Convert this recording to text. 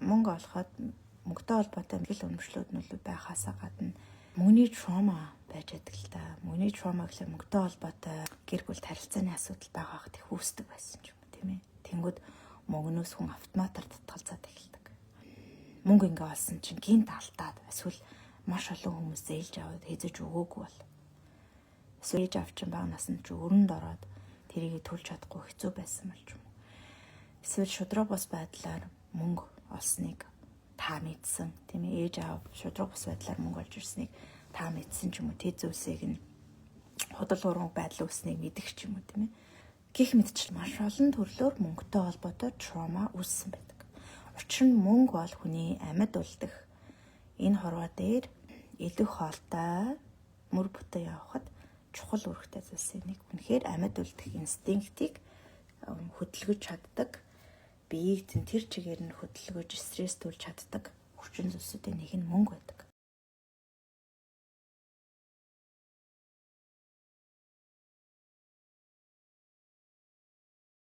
мөнгө олоход мөнгөтэй холбоотой гэл үнэмшлүүд нь байхаасаа гадна мөнгөний trauma байж байдаг л да. Мөнгөний trauma гэхэл мөнгөтэй холбоотой гэр бүл харилцааны асуудал байгаа хат их үүсдэг байсан ч юм уу тийм ээ. Тэнгүүд мөнгнөөс хүн автоматар татгалзаад эхэлдэг. Мөнгө ингээ олсон чинь гинт алдаад эсвэл маш олон хүмүүс зээлж аваад хэзэж өгөөгүй бол эсвэл ээж авчин бага наснд ч өрөнд ороод тэрийг төлж чадахгүй хэцүү байсан болж юм. Эсвэл шудраг бус байдлаар мөнгө олсныг та мэдсэн тийм ээ, ээж аав шудраг бус байдлаар мөнгө олж ирснийг та мэдсэн ч юм уу, тэд зүйлсийг нь худал хуурмаг байдал үүснийг мэдэх ч юм уу тийм ээ. Гэх мэтчил маш олон төрлөөр мөнгөтэй холбоотой trauma үүссэн байдаг. Учир нь мөнгө бол хүний амьд үлдэх энэ хорвоо дээр илүү хоолтой мөр бүтэн явахад чухал үүрэгтэй зүйлсийн нэг. Үнэхээр амьд үлдэх инстинктийг хөдөлгөж чаддаг, биеийг тэр чигээр нь хөдөлгөж стресс төрж чаддаг хүчин зүйлсүүдийн нэг нь мөнгө байдаг.